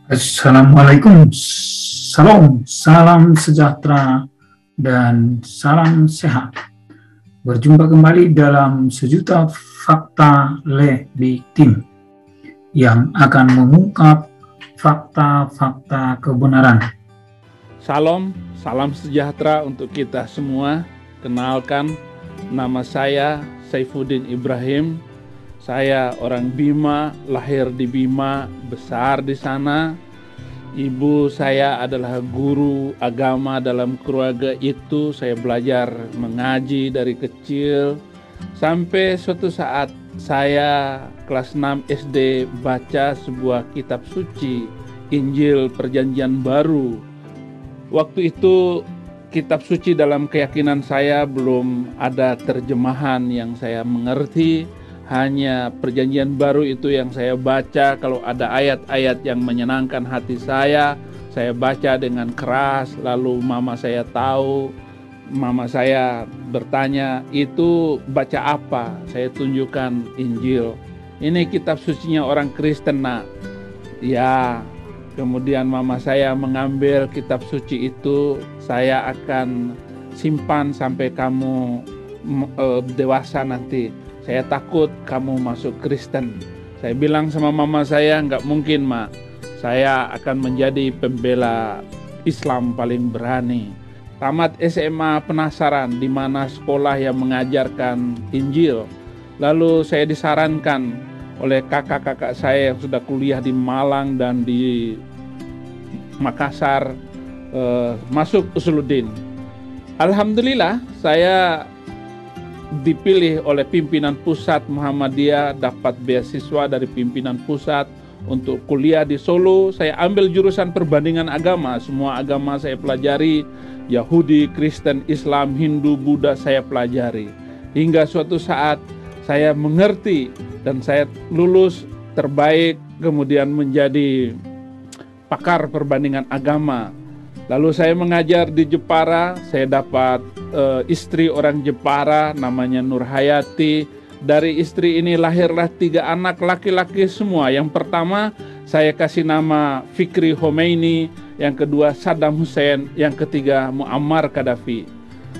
Assalamualaikum, salam sejahtera, dan salam sehat. Berjumpa kembali dalam sejuta fakta lebih tim yang akan mengungkap fakta-fakta kebenaran. Salam sejahtera untuk kita semua. Kenalkan, nama saya Saifuddin Ibrahim. Saya orang Bima, lahir di Bima, besar di sana. Ibu saya adalah guru agama dalam keluarga itu. Saya belajar mengaji dari kecil. Sampai suatu saat saya kelas 6 SD baca sebuah kitab suci, Injil Perjanjian Baru. Waktu itu kitab suci dalam keyakinan saya belum ada terjemahan yang saya mengerti. Hanya Perjanjian Baru itu yang saya baca. Kalau ada ayat-ayat yang menyenangkan hati saya baca dengan keras. Lalu mama saya tahu, mama saya bertanya, itu baca apa? Saya tunjukkan Injil. Ini kitab sucinya orang Kristen, nak. Ya, kemudian mama saya mengambil kitab suci itu. Saya akan simpan sampai kamu dewasa nanti. Saya takut kamu masuk Kristen. Saya bilang sama mama saya, nggak mungkin, Mak. Saya akan menjadi pembela Islam paling berani. Tamat SMA penasaran di mana sekolah yang mengajarkan Injil. Lalu saya disarankan oleh kakak-kakak saya yang sudah kuliah di Malang dan di Makassar, masuk Usuluddin. Alhamdulillah, saya dipilih oleh pimpinan pusat Muhammadiyah, dapat beasiswa dari pimpinan pusat untuk kuliah di Solo. Saya ambil jurusan perbandingan agama. Semua agama saya pelajari, Yahudi, Kristen, Islam, Hindu, Buddha saya pelajari. Hingga suatu saat saya mengerti dan saya lulus terbaik, kemudian menjadi pakar perbandingan agama. Lalu saya mengajar di Jepara. Saya dapat istri orang Jepara namanya Nur Hayati. Dari istri ini lahirlah 3 anak laki-laki semua. Yang pertama saya kasih nama Fikri Khomeini, yang kedua Saddam Hussein, yang ketiga Muammar Gaddafi.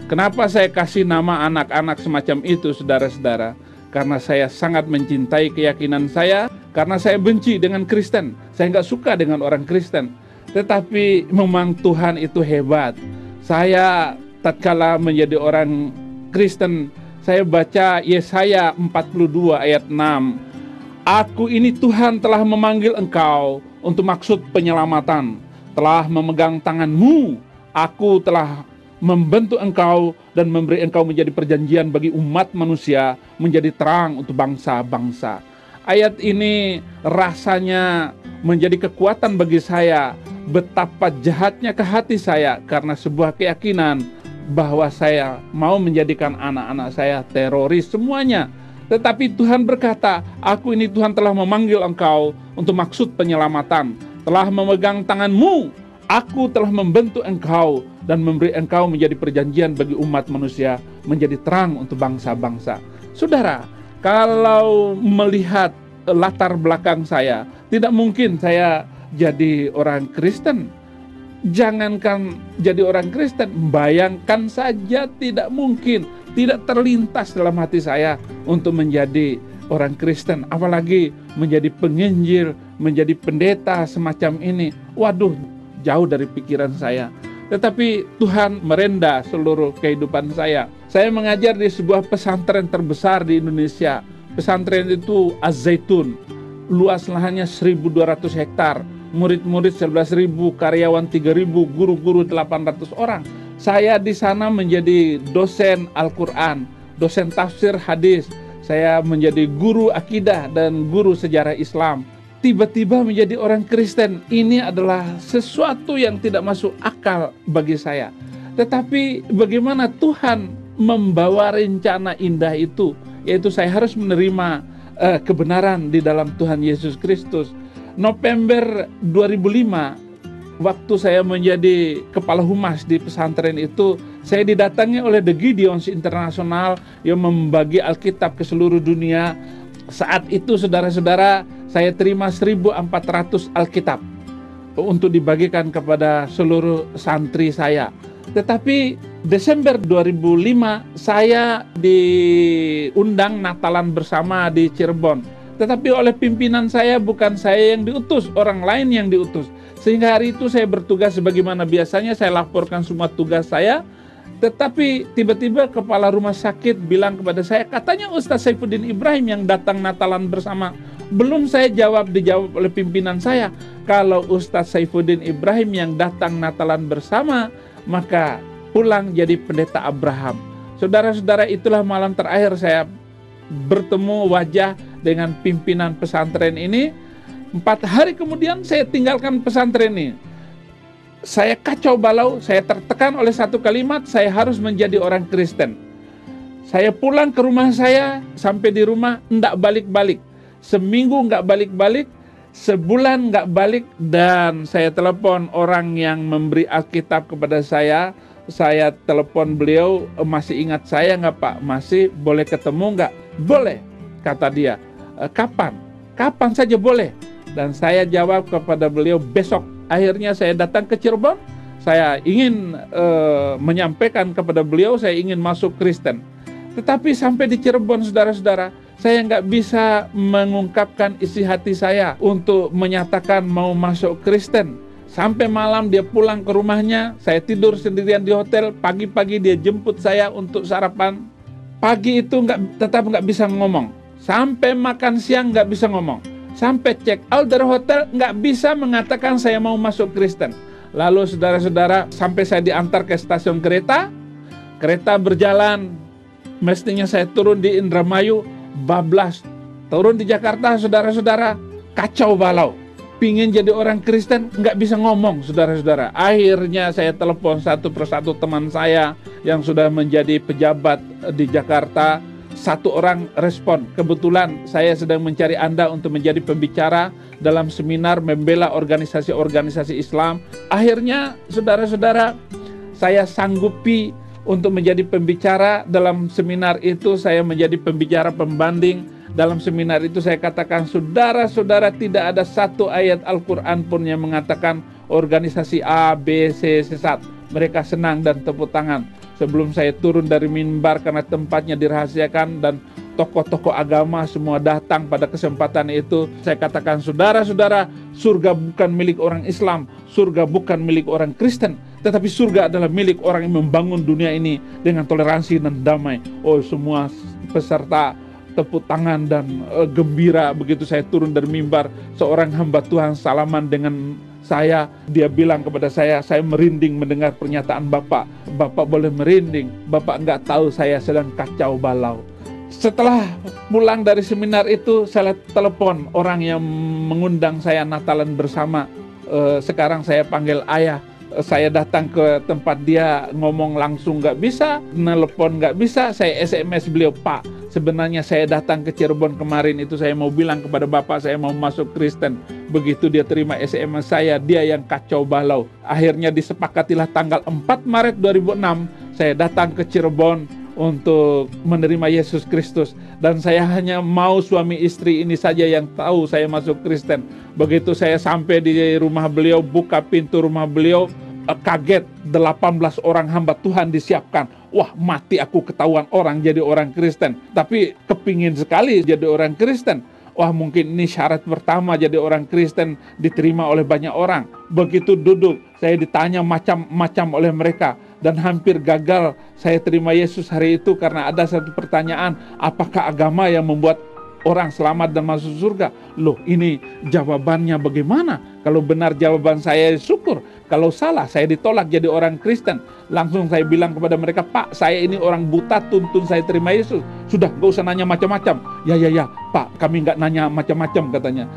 Kenapa saya kasih nama anak-anak semacam itu, saudara-saudara? Karena saya sangat mencintai keyakinan saya, karena saya benci dengan Kristen. Saya nggak suka dengan orang Kristen. Tetapi memang Tuhan itu hebat. Saya tatkala menjadi orang Kristen, saya baca Yesaya 42 ayat 6. Aku ini Tuhan telah memanggil engkau untuk maksud penyelamatan. Telah memegang tanganmu. Aku telah membentuk engkau dan memberi engkau menjadi perjanjian bagi umat manusia, menjadi terang untuk bangsa-bangsa. Ayat ini rasanya menjadi kekuatan bagi saya. Betapa jahatnya ke hati saya karena sebuah keyakinan bahwa saya mau menjadikan anak-anak saya teroris semuanya. Tetapi Tuhan berkata, aku ini Tuhan telah memanggil engkau untuk maksud penyelamatan. Telah memegang tanganmu, aku telah membentuk engkau dan memberi engkau menjadi perjanjian bagi umat manusia, menjadi terang untuk bangsa-bangsa. Saudara, kalau melihat latar belakang saya, tidak mungkin saya jadi orang Kristen. Jangankan jadi orang Kristen, bayangkan saja tidak mungkin, tidak terlintas dalam hati saya untuk menjadi orang Kristen, apalagi menjadi penginjil, menjadi pendeta semacam ini. Waduh, jauh dari pikiran saya. Tetapi Tuhan merenda seluruh kehidupan saya. Saya mengajar di sebuah pesantren terbesar di Indonesia. Pesantren itu Az-Zaitun. Luas lahannya 1.200 hektar. Murid-murid 11.000, karyawan 3.000, guru-guru 800 orang. Saya di sana menjadi dosen Al-Quran, dosen tafsir hadis. Saya menjadi guru akidah dan guru sejarah Islam. Tiba-tiba menjadi orang Kristen. Ini adalah sesuatu yang tidak masuk akal bagi saya. Tetapi bagaimana Tuhan membawa rencana indah itu, yaitu saya harus menerima kebenaran di dalam Tuhan Yesus Kristus. November 2005, waktu saya menjadi kepala humas di pesantren itu, saya didatangi oleh The Gideons International yang membagi Alkitab ke seluruh dunia. Saat itu saudara-saudara, saya terima 1.400 Alkitab. untuk dibagikan kepada seluruh santri saya. Tetapi Desember 2005 saya diundang Natalan bersama di Cirebon. Tetapi oleh pimpinan saya, bukan saya yang diutus, orang lain yang diutus. Sehingga hari itu saya bertugas sebagaimana biasanya, saya laporkan semua tugas saya. Tetapi tiba-tiba kepala rumah sakit bilang kepada saya, katanya Ustaz Saifuddin Ibrahim yang datang Natalan bersama. Belum saya dijawab oleh pimpinan saya. Kalau Ustaz Saifuddin Ibrahim yang datang Natalan bersama, maka pulang jadi pendeta Abraham. Saudara-saudara, itulah malam terakhir saya bertemu wajah dengan pimpinan pesantren ini. 4 hari kemudian saya tinggalkan pesantren ini. Saya kacau balau, saya tertekan oleh satu kalimat, saya harus menjadi orang Kristen. Saya pulang ke rumah saya, sampai di rumah enggak balik-balik. Seminggu enggak balik-balik, sebulan enggak balik, dan saya telepon orang yang memberi Alkitab kepada saya telepon beliau, masih ingat saya enggak Pak? Masih, boleh ketemu enggak? Boleh, kata dia. Kapan? Kapan saja boleh. Dan saya jawab kepada beliau, besok. Akhirnya saya datang ke Cirebon, saya ingin menyampaikan kepada beliau, saya ingin masuk Kristen. Tetapi sampai di Cirebon, saudara-saudara, saya nggak bisa mengungkapkan isi hati saya untuk menyatakan mau masuk Kristen. Sampai malam dia pulang ke rumahnya, saya tidur sendirian di hotel, pagi-pagi dia jemput saya untuk sarapan. Pagi itu tetap nggak bisa ngomong. Sampai makan siang nggak bisa ngomong. Sampai check out dari hotel nggak bisa mengatakan saya mau masuk Kristen. Lalu saudara-saudara, sampai saya diantar ke stasiun kereta berjalan. Mestinya saya turun di Indramayu, bablas. Turun di Jakarta, saudara-saudara, kacau balau. Pingin jadi orang Kristen, nggak bisa ngomong, saudara-saudara. Akhirnya saya telepon satu persatu teman saya yang sudah menjadi pejabat di Jakarta. Satu orang respon, kebetulan saya sedang mencari Anda untuk menjadi pembicara dalam seminar membela organisasi-organisasi Islam. Akhirnya, saudara-saudara, saya sanggupi untuk menjadi pembicara dalam seminar itu. Saya menjadi pembicara pembanding. Dalam seminar itu saya katakan, saudara-saudara, tidak ada satu ayat Al-Quran pun yang mengatakan organisasi A, B, C sesat. Mereka senang dan tepuk tangan. Sebelum saya turun dari mimbar karena tempatnya dirahasiakan dan tokoh-tokoh agama semua datang pada kesempatan itu, saya katakan, saudara-saudara, surga bukan milik orang Islam, surga bukan milik orang Kristen, tetapi surga adalah milik orang yang membangun dunia ini dengan toleransi dan damai. Oh, semua peserta tepuk tangan dan gembira. Begitu saya turun dari mimbar, seorang hamba Tuhan salaman dengan saya. Dia bilang kepada saya merinding mendengar pernyataan Bapak. Bapak boleh merinding, Bapak nggak tahu saya sedang kacau balau. Setelah pulang dari seminar itu, saya telepon orang yang mengundang saya Natalan bersama. Sekarang saya panggil ayah. Saya datang ke tempat dia, ngomong langsung nggak bisa, nelpon nggak bisa, saya SMS beliau, Pak, sebenarnya saya datang ke Cirebon kemarin itu saya mau bilang kepada Bapak saya mau masuk Kristen. Begitu dia terima SMS saya, dia yang kacau balau. Akhirnya disepakatilah tanggal 4 Maret 2006, saya datang ke Cirebon untuk menerima Yesus Kristus. Dan saya hanya mau suami istri ini saja yang tahu saya masuk Kristen. Begitu saya sampai di rumah beliau, buka pintu rumah beliau, kaget, 18 orang hamba Tuhan disiapkan. Wah, mati aku ketahuan orang jadi orang Kristen. Tapi kepingin sekali jadi orang Kristen. Wah, mungkin ini syarat pertama jadi orang Kristen diterima oleh banyak orang. Begitu duduk, saya ditanya macam-macam oleh mereka. Dan hampir gagal saya terima Yesus hari itu karena ada satu pertanyaan, apakah agama yang membuat orang selamat dan masuk surga? Loh, ini jawabannya bagaimana? Kalau benar jawaban saya, syukur. Kalau salah, saya ditolak jadi orang Kristen. Langsung saya bilang kepada mereka, Pak, saya ini orang buta, tuntun saya terima Yesus. Sudah, gak usah nanya macam-macam. Ya, Pak, kami gak nanya macam-macam, katanya.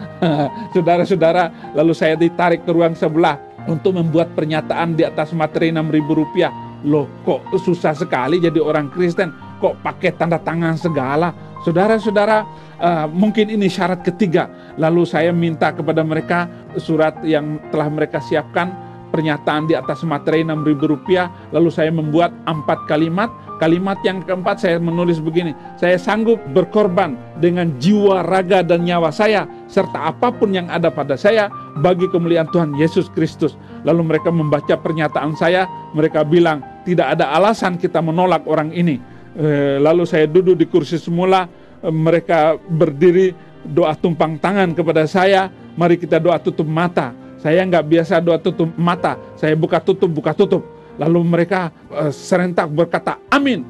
Saudara-saudara, lalu saya ditarik ke ruang sebelah untuk membuat pernyataan di atas materi Rp6.000. Loh, kok susah sekali jadi orang Kristen? Kok pakai tanda tangan segala? Saudara-saudara, mungkin ini syarat ketiga. Lalu saya minta kepada mereka surat yang telah mereka siapkan, pernyataan di atas materi Rp6.000. Lalu saya membuat 4 kalimat. Kalimat yang keempat saya menulis begini, saya sanggup berkorban dengan jiwa, raga, dan nyawa saya serta apapun yang ada pada saya bagi kemuliaan Tuhan Yesus Kristus. Lalu mereka membaca pernyataan saya, mereka bilang tidak ada alasan kita menolak orang ini. Lalu saya duduk di kursi semula, mereka berdiri doa tumpang tangan kepada saya, mari kita doa tutup mata. Saya nggak biasa doa tutup mata, saya buka tutup. Lalu mereka serentak berkata amin.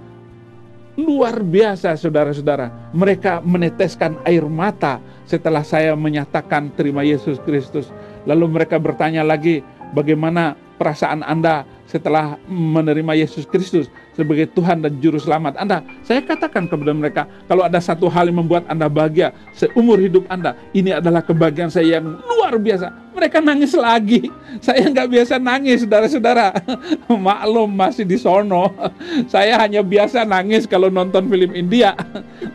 Luar biasa saudara-saudara, mereka meneteskan air mata setelah saya menyatakan terima Yesus Kristus. Lalu mereka bertanya lagi, bagaimana perasaan Anda setelah menerima Yesus Kristus sebagai Tuhan dan Juru Selamat Anda? Saya katakan kepada mereka, kalau ada satu hal yang membuat Anda bahagia seumur hidup Anda, ini adalah kebahagiaan saya yang luar biasa. Mereka nangis lagi. Saya nggak biasa nangis, saudara-saudara. Maklum masih di sono. Saya hanya biasa nangis kalau nonton film India.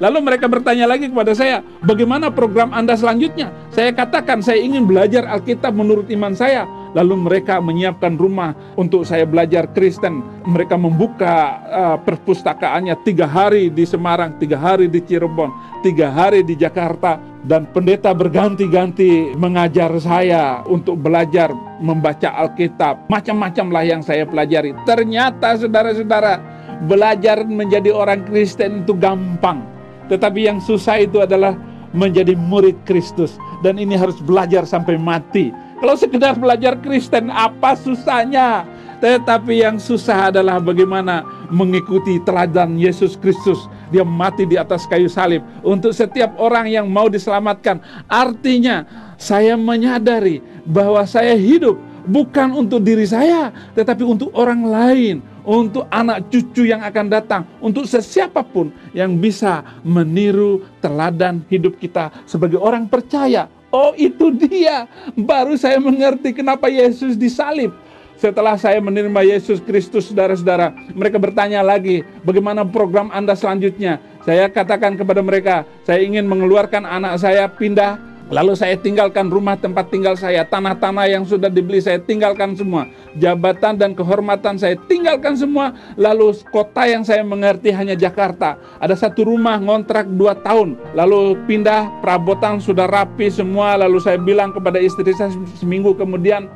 Lalu mereka bertanya lagi kepada saya, bagaimana program Anda selanjutnya? Saya katakan, saya ingin belajar Alkitab menurut iman saya. Lalu mereka menyiapkan rumah untuk saya belajar Kristen. Mereka membuka perpustakaannya 3 hari di Semarang, 3 hari di Cirebon, 3 hari di Jakarta. Dan pendeta berganti-ganti mengajar saya untuk belajar membaca Alkitab. Macam-macam lah yang saya pelajari. Ternyata saudara-saudara, belajar menjadi orang Kristen itu gampang. Tetapi yang susah itu adalah menjadi murid Kristus. Dan ini harus belajar sampai mati. Kalau sekedar belajar Kristen, apa susahnya? Tetapi yang susah adalah bagaimana mengikuti teladan Yesus Kristus. Dia mati di atas kayu salib untuk setiap orang yang mau diselamatkan. Artinya saya menyadari bahwa saya hidup bukan untuk diri saya, tetapi untuk orang lain, untuk anak cucu yang akan datang, untuk sesiapapun yang bisa meniru teladan hidup kita sebagai orang percaya. Oh, itu dia. Baru saya mengerti kenapa Yesus disalib. Setelah saya menerima Yesus Kristus, saudara-saudara, mereka bertanya lagi, bagaimana program Anda selanjutnya? Saya katakan kepada mereka, saya ingin mengeluarkan anak saya pindah, lalu saya tinggalkan rumah tempat tinggal saya, tanah-tanah yang sudah dibeli saya tinggalkan semua, jabatan dan kehormatan saya tinggalkan semua, lalu kota yang saya mengerti hanya Jakarta. Ada satu rumah ngontrak 2 tahun, lalu pindah, perabotan sudah rapi semua, lalu saya bilang kepada istri saya seminggu kemudian,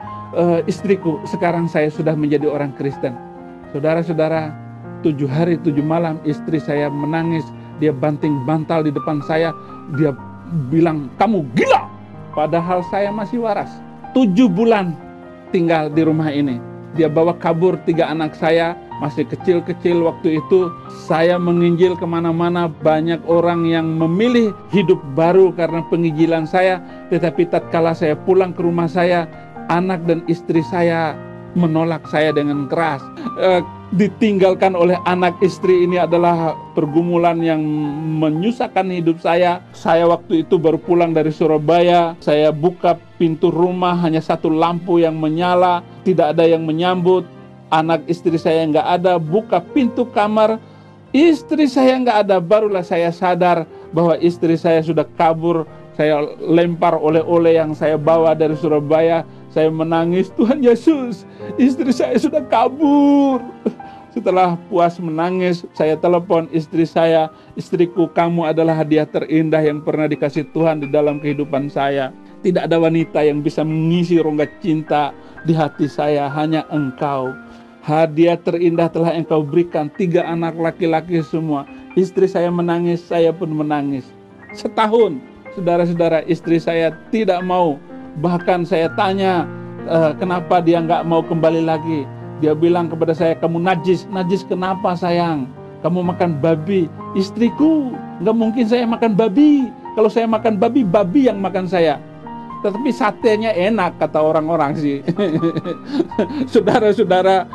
istriku, sekarang saya sudah menjadi orang Kristen. Saudara-saudara, 7 hari 7 malam istri saya menangis. Dia banting bantal di depan saya. Dia bilang, kamu gila. Padahal saya masih waras. 7 bulan tinggal di rumah ini. Dia bawa kabur 3 anak saya, masih kecil-kecil waktu itu. Saya menginjil kemana-mana, banyak orang yang memilih hidup baru karena penginjilan saya. Tetapi tatkala saya pulang ke rumah saya, anak dan istri saya menolak saya dengan keras. Ditinggalkan oleh anak istri ini adalah pergumulan yang menyusahkan hidup saya. Saya waktu itu baru pulang dari Surabaya. Saya buka pintu rumah, hanya satu lampu yang menyala, tidak ada yang menyambut. Anak istri saya nggak ada. Buka pintu kamar, istri saya nggak ada. Barulah saya sadar bahwa istri saya sudah kabur. Saya lempar oleh-oleh yang saya bawa dari Surabaya. Saya menangis, Tuhan Yesus, istri saya sudah kabur. Setelah puas menangis, saya telepon istri saya, istriku, kamu adalah hadiah terindah yang pernah dikasih Tuhan di dalam kehidupan saya. Tidak ada wanita yang bisa mengisi rongga cinta di hati saya, hanya engkau. Hadiah terindah telah engkau berikan, 3 anak laki-laki semua. Istri saya menangis, saya pun menangis. Setahun, saudara-saudara, istri saya tidak mau. Bahkan saya tanya kenapa dia nggak mau kembali lagi. Dia bilang kepada saya, kamu najis. Najis kenapa sayang? Kamu makan babi. Istriku, nggak mungkin saya makan babi. Kalau saya makan babi, babi yang makan saya. Tetapi satenya enak, kata orang-orang sih. Saudara-saudara,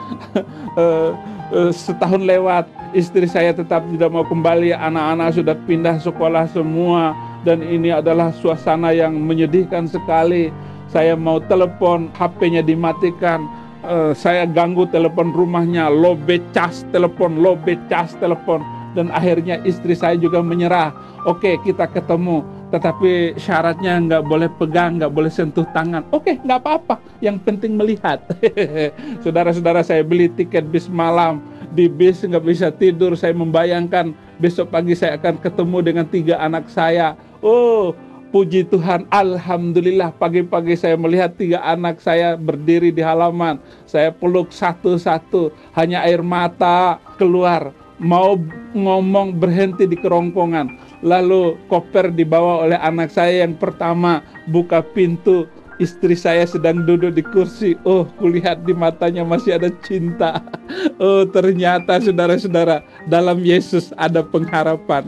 setahun lewat, istri saya tetap tidak mau kembali. Anak-anak sudah pindah sekolah semua. Dan ini adalah suasana yang menyedihkan sekali. Saya mau telepon, HP-nya dimatikan. Saya ganggu telepon rumahnya, lobe cas telepon. Dan akhirnya istri saya juga menyerah. Oke, kita ketemu. Tetapi syaratnya nggak boleh pegang, nggak boleh sentuh tangan. Oke, nggak apa-apa. Yang penting melihat. Saudara-saudara, saya beli tiket bis malam. Di bis nggak bisa tidur. Saya membayangkan besok pagi saya akan ketemu dengan 3 anak saya. Oh, Puji Tuhan, alhamdulillah pagi-pagi saya melihat 3 anak saya berdiri di halaman. Saya peluk satu-satu, hanya air mata keluar. Mau ngomong berhenti di kerongkongan. Lalu koper dibawa oleh anak saya yang pertama, buka pintu. Istri saya sedang duduk di kursi. Oh, kulihat di matanya masih ada cinta. Oh, ternyata saudara-saudara, dalam Yesus ada pengharapan.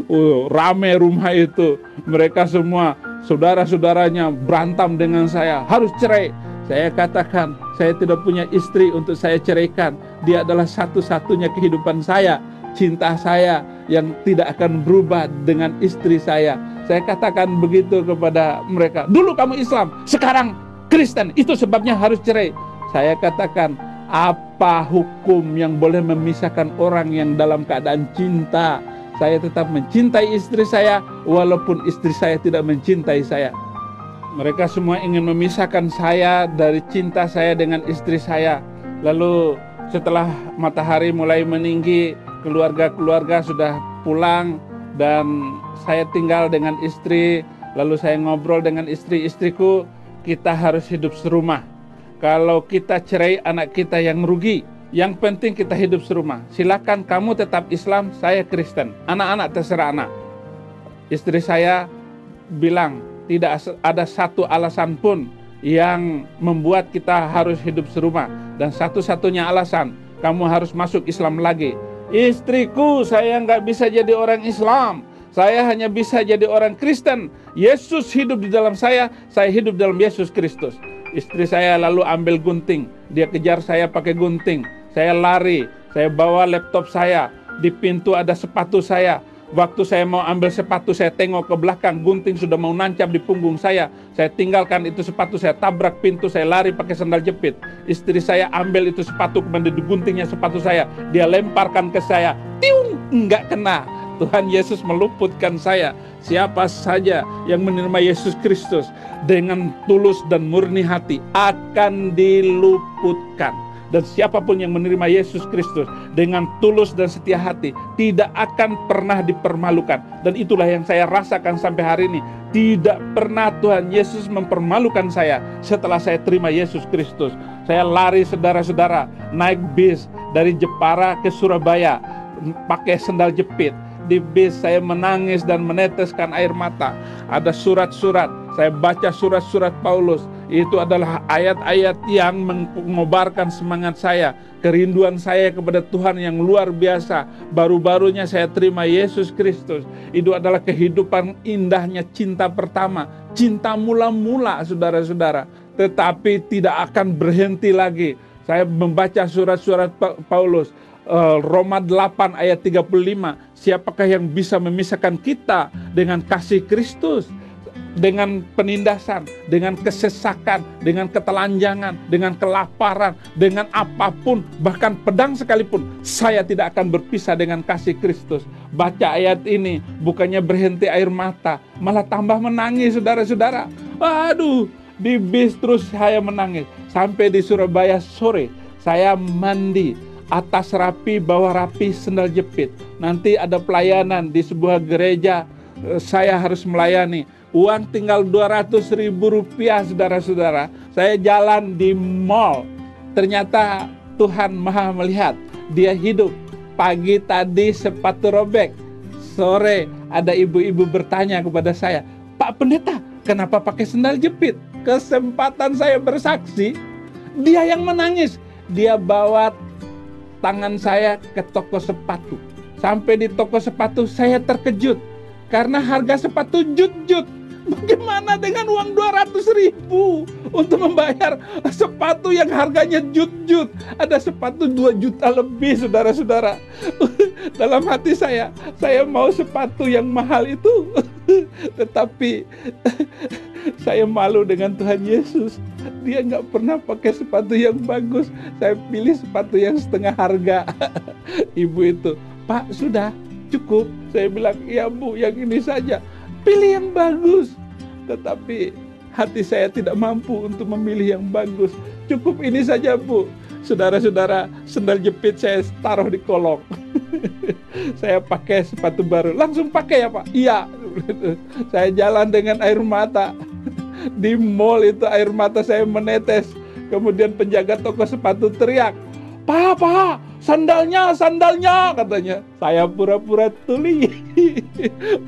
Oh, rame rumah itu. Mereka semua, saudara-saudaranya berantem dengan saya. Harus cerai. Saya katakan, saya tidak punya istri untuk saya ceraikan. Dia adalah satu-satunya kehidupan saya. Cinta saya yang tidak akan berubah dengan istri saya. Saya katakan begitu kepada mereka. Dulu kamu Islam, sekarang Kristen. Itu sebabnya harus cerai. Saya katakan, apa hukum yang boleh memisahkan orang yang dalam keadaan cinta? Saya tetap mencintai istri saya, walaupun istri saya tidak mencintai saya. Mereka semua ingin memisahkan saya dari cinta saya dengan istri saya. Lalu setelah matahari mulai meninggi, keluarga-keluarga sudah pulang, dan saya tinggal dengan istri. Lalu saya ngobrol dengan istriku, kita harus hidup serumah. Kalau kita cerai, anak kita yang rugi. Yang penting kita hidup serumah. Silakan kamu tetap Islam, saya Kristen. Anak-anak terserah anak. Istri saya bilang, tidak ada satu alasan pun yang membuat kita harus hidup serumah. Dan satu-satunya alasan, kamu harus masuk Islam lagi. Istriku, saya nggak bisa jadi orang Islam. Saya hanya bisa jadi orang Kristen. Yesus hidup di dalam saya hidup dalam Yesus Kristus. Istri saya lalu ambil gunting. Dia kejar saya pakai gunting. Saya lari, saya bawa laptop saya. Di pintu ada sepatu saya. Waktu saya mau ambil sepatu, saya tengok ke belakang, gunting sudah mau nancap di punggung saya. Saya tinggalkan itu sepatu, saya tabrak pintu, saya lari pakai sandal jepit. Istri saya ambil itu sepatu, kemudian diguntingnya sepatu saya. Dia lemparkan ke saya. Tiung, enggak kena. Tuhan Yesus meluputkan saya. Siapa saja yang menerima Yesus Kristus dengan tulus dan murni hati akan diluputkan. Dan siapapun yang menerima Yesus Kristus dengan tulus dan setia hati tidak akan pernah dipermalukan. Dan itulah yang saya rasakan sampai hari ini. Tidak pernah Tuhan Yesus mempermalukan saya setelah saya terima Yesus Kristus. Saya lari saudara-saudara, naik bis dari Jepara ke Surabaya pakai sandal jepit. Di bis saya menangis dan meneteskan air mata. Ada surat-surat, saya baca surat-surat Paulus. Itu adalah ayat-ayat yang mengobarkan semangat saya, kerinduan saya kepada Tuhan yang luar biasa. Baru-barunya saya terima Yesus Kristus. Itu adalah kehidupan indahnya cinta pertama, cinta mula-mula saudara-saudara. Tetapi tidak akan berhenti lagi. Saya membaca surat-surat Paulus. Roma 8 ayat 35, siapakah yang bisa memisahkan kita dengan kasih Kristus? Dengan penindasan, dengan kesesakan, dengan ketelanjangan, dengan kelaparan, dengan apapun, bahkan pedang sekalipun, saya tidak akan berpisah dengan kasih Kristus. Baca ayat ini, bukannya berhenti air mata, malah tambah menangis saudara-saudara. Waduh, di bis terus saya menangis. Sampai di Surabaya sore, saya mandi, atas rapi, bawah rapi, sandal jepit. Nanti ada pelayanan di sebuah gereja, saya harus melayani. Uang tinggal 200.000 rupiah saudara-saudara. Saya jalan di mall. Ternyata Tuhan Maha melihat. Dia hidup. Pagi tadi sepatu robek. Sore ada ibu-ibu bertanya kepada saya, Pak Pendeta, kenapa pakai sandal jepit? Kesempatan saya bersaksi. Dia yang menangis. Dia bawa tangan saya ke toko sepatu. Sampai di toko sepatu saya terkejut. Karena harga sepatu jut-jut. Bagaimana dengan uang 200.000 untuk membayar sepatu yang harganya jut-jut? Ada sepatu 2 juta lebih saudara-saudara. Dalam hati saya mau sepatu yang mahal itu. Tetapi saya malu dengan Tuhan Yesus. Dia nggak pernah pakai sepatu yang bagus. Saya pilih sepatu yang setengah harga. Ibu itu, Pak sudah cukup. Saya bilang, iya Bu, yang ini saja. Pilih yang bagus. Tetapi hati saya tidak mampu untuk memilih yang bagus. Cukup ini saja Bu. Saudara-saudara, sandal jepit saya taruh di kolong. Saya pakai sepatu baru. Langsung pakai ya Pak? Iya. Saya jalan dengan air mata. Di mall itu air mata saya menetes. Kemudian penjaga toko sepatu teriak, "Pak, sandalnya, sandalnya," katanya. Saya pura-pura tuli.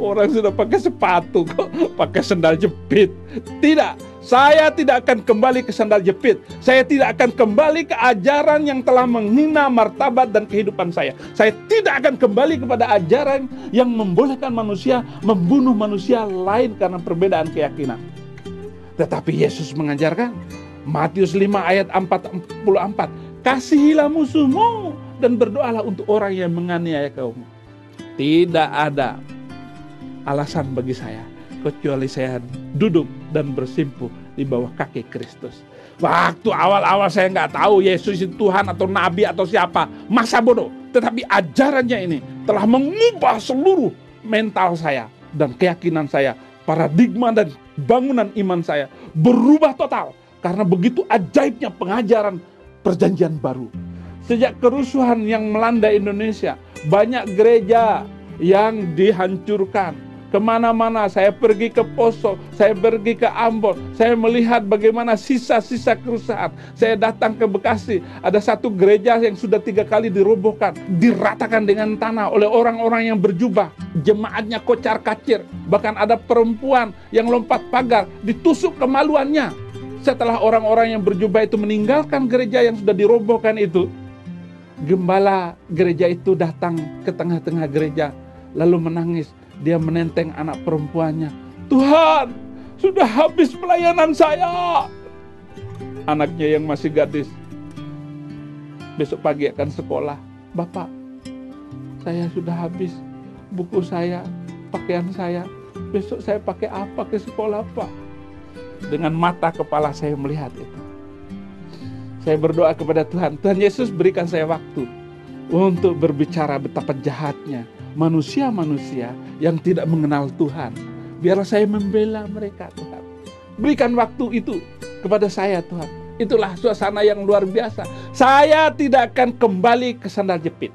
Orang sudah pakai sepatu kok pakai sandal jepit. Tidak. Saya tidak akan kembali ke sandal jepit. Saya tidak akan kembali ke ajaran yang telah menghina martabat dan kehidupan saya. Saya tidak akan kembali kepada ajaran yang membolehkan manusia membunuh manusia lain karena perbedaan keyakinan. Tetapi Yesus mengajarkan, Matius 5 ayat 44, "Kasihilah musuhmu dan berdoalah untuk orang yang menganiaya kamu." Tidak ada alasan bagi saya kecuali saya duduk dan bersimpuh di bawah kaki Kristus. Waktu awal-awal saya nggak tahu Yesus itu Tuhan atau Nabi atau siapa, masa bodoh. Tetapi ajarannya ini telah mengubah seluruh mental saya dan keyakinan saya, paradigma dan bangunan iman saya berubah total. Karena begitu ajaibnya pengajaran perjanjian baru. Sejak kerusuhan yang melanda Indonesia, banyak gereja yang dihancurkan. Kemana-mana saya pergi ke Poso, saya pergi ke Ambon, saya melihat bagaimana sisa-sisa kerusakan. Saya datang ke Bekasi, ada satu gereja yang sudah 3 kali dirobohkan, diratakan dengan tanah oleh orang-orang yang berjubah. Jemaatnya kocar-kacir, bahkan ada perempuan yang lompat pagar, ditusuk kemaluannya. Setelah orang-orang yang berjubah itu meninggalkan gereja yang sudah dirobohkan itu, gembala gereja itu datang ke tengah-tengah gereja, lalu menangis. Dia menenteng anak perempuannya. "Tuhan, sudah habis pelayanan saya." Anaknya yang masih gadis besok pagi akan sekolah. "Bapak, saya sudah habis buku saya, pakaian saya. Besok saya pakai apa ke sekolah, Pak?" Dengan mata kepala saya melihat itu. Saya berdoa kepada Tuhan, "Tuhan Yesus, berikan saya waktu untuk berbicara betapa jahatnya manusia-manusia yang tidak mengenal Tuhan. Biarlah saya membela mereka, Tuhan. Berikan waktu itu kepada saya, Tuhan." Itulah suasana yang luar biasa. Saya tidak akan kembali ke sandal jepit.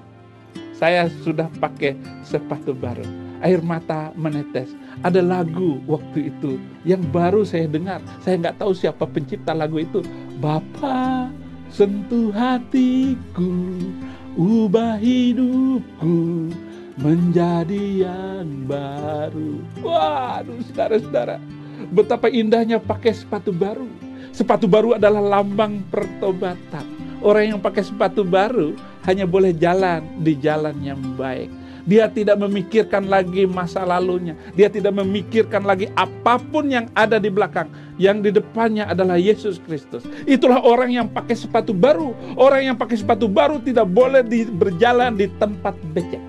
Saya sudah pakai sepatu baru. Air mata menetes. Ada lagu waktu itu yang baru saya dengar. Saya nggak tahu siapa pencipta lagu itu. "Bapa, sentuh hatiku, ubah hidupku menjadi yang baru." Waduh, saudara-saudara, betapa indahnya pakai sepatu baru. Sepatu baru adalah lambang pertobatan. Orang yang pakai sepatu baru hanya boleh jalan di jalan yang baik. Dia tidak memikirkan lagi masa lalunya. Dia tidak memikirkan lagi apapun yang ada di belakang. Yang di depannya adalah Yesus Kristus. Itulah orang yang pakai sepatu baru. Orang yang pakai sepatu baru tidak boleh berjalan di tempat becek.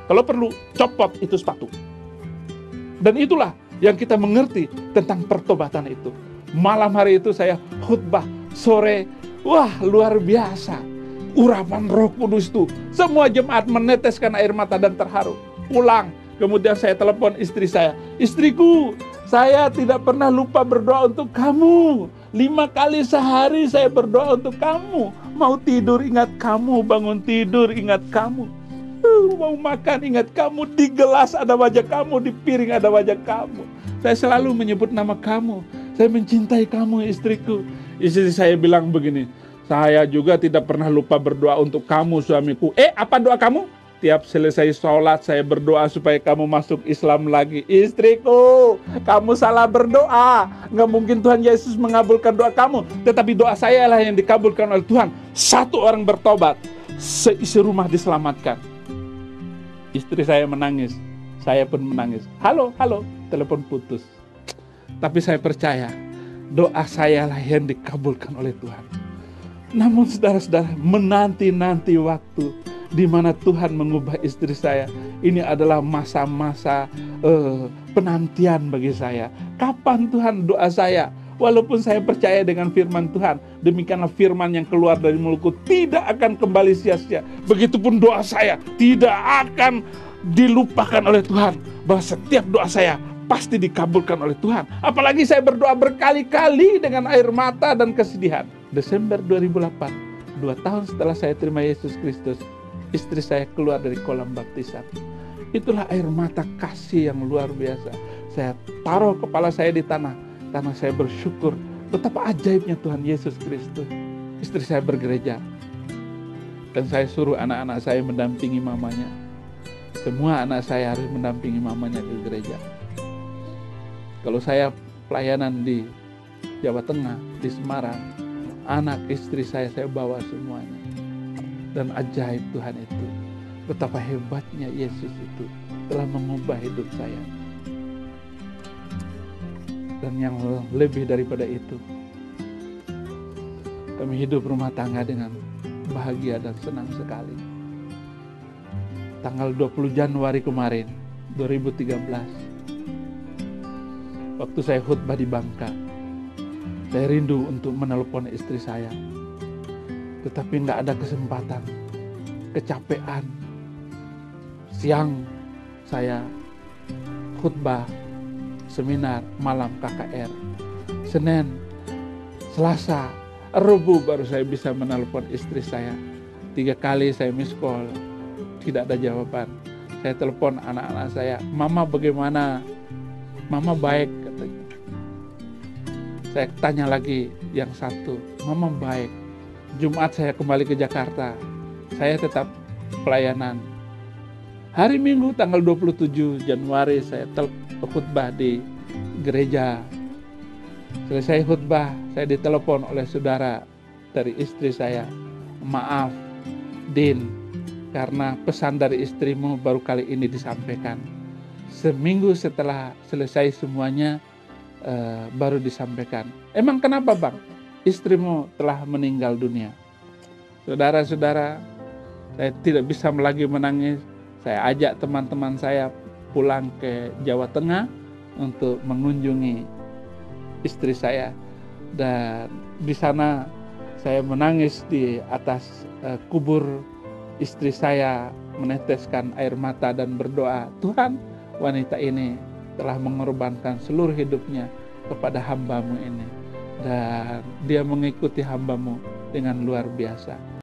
Kalau perlu, copot itu sepatu. Dan itulah yang kita mengerti tentang pertobatan itu. Malam hari itu saya khutbah sore. Wah, luar biasa. Urapan Roh Kudus itu. Semua jemaat meneteskan air mata dan terharu. Pulang. Kemudian saya telepon istri saya. "Istriku, saya tidak pernah lupa berdoa untuk kamu. 5 kali sehari saya berdoa untuk kamu. Mau tidur ingat kamu, bangun tidur ingat kamu. Mau makan ingat kamu, di gelas ada wajah kamu, di piring ada wajah kamu. Saya selalu menyebut nama kamu. Saya mencintai kamu, istriku." Istri saya bilang begini, "Saya juga tidak pernah lupa berdoa untuk kamu, suamiku." Apa doa kamu? "Tiap selesai sholat saya berdoa supaya kamu masuk Islam lagi." Istriku, kamu salah berdoa. Nggak mungkin Tuhan Yesus mengabulkan doa kamu. Tetapi doa saya lah yang dikabulkan oleh Tuhan. 1 orang bertobat, seisi rumah diselamatkan. Istri saya menangis, saya pun menangis. Halo, telepon putus. Tapi saya percaya doa saya lah yang dikabulkan oleh Tuhan. Namun saudara-saudara, menanti-nanti waktu di mana Tuhan mengubah istri saya. Ini adalah masa-masa penantian bagi saya. Kapan Tuhan doa saya? Walaupun saya percaya dengan firman Tuhan, demikianlah firman yang keluar dari mulutku tidak akan kembali sia-sia. Begitupun doa saya tidak akan dilupakan oleh Tuhan. Bahwa setiap doa saya pasti dikabulkan oleh Tuhan. Apalagi saya berdoa berkali-kali dengan air mata dan kesedihan. Desember 2008, 2 tahun setelah saya terima Yesus Kristus, istri saya keluar dari kolam baptisan. Itulah air mata kasih yang luar biasa. Saya taruh kepala saya di tanah karena saya bersyukur betapa ajaibnya Tuhan Yesus Kristus. Istri saya bergereja dan saya suruh anak-anak saya mendampingi mamanya. Semua anak saya harus mendampingi mamanya ke gereja. Kalau saya pelayanan di Jawa Tengah, di Semarang, anak istri saya bawa semuanya. Dan ajaib Tuhan itu, betapa hebatnya Yesus itu telah mengubah hidup saya. Dan yang lebih daripada itu, kami hidup rumah tangga dengan bahagia dan senang sekali. Tanggal 20 Januari kemarin, 2013, waktu saya khutbah di Bangka, saya rindu untuk menelpon istri saya. Tetapi nggak ada kesempatan, kecapean. Siang saya khutbah seminar, malam KKR. Senin, Selasa, Rabu baru saya bisa menelpon istri saya. 3 kali saya miss call, tidak ada jawaban. Saya telepon anak-anak saya, "Mama bagaimana?" "Mama baik," katanya. Saya tanya lagi yang satu, "Mama baik." Jumat saya kembali ke Jakarta, saya tetap pelayanan. Hari Minggu tanggal 27 Januari saya khutbah di gereja. Selesai khutbah, saya ditelepon oleh saudara dari istri saya. "Maaf, Din, karena pesan dari istrimu baru kali ini disampaikan. Seminggu setelah selesai semuanya, baru disampaikan." "Emang kenapa, Bang?" "Istrimu telah meninggal dunia." Saudara-saudara, saya tidak bisa lagi menangis. Saya ajak teman-teman saya pulang ke Jawa Tengah untuk mengunjungi istri saya. Dan di sana saya menangis di atas kubur istri saya, meneteskan air mata dan berdoa, "Tuhan, wanita ini telah mengorbankan seluruh hidupnya kepada hamba-Mu ini. Dan dia mengikuti hamba-Mu dengan luar biasa.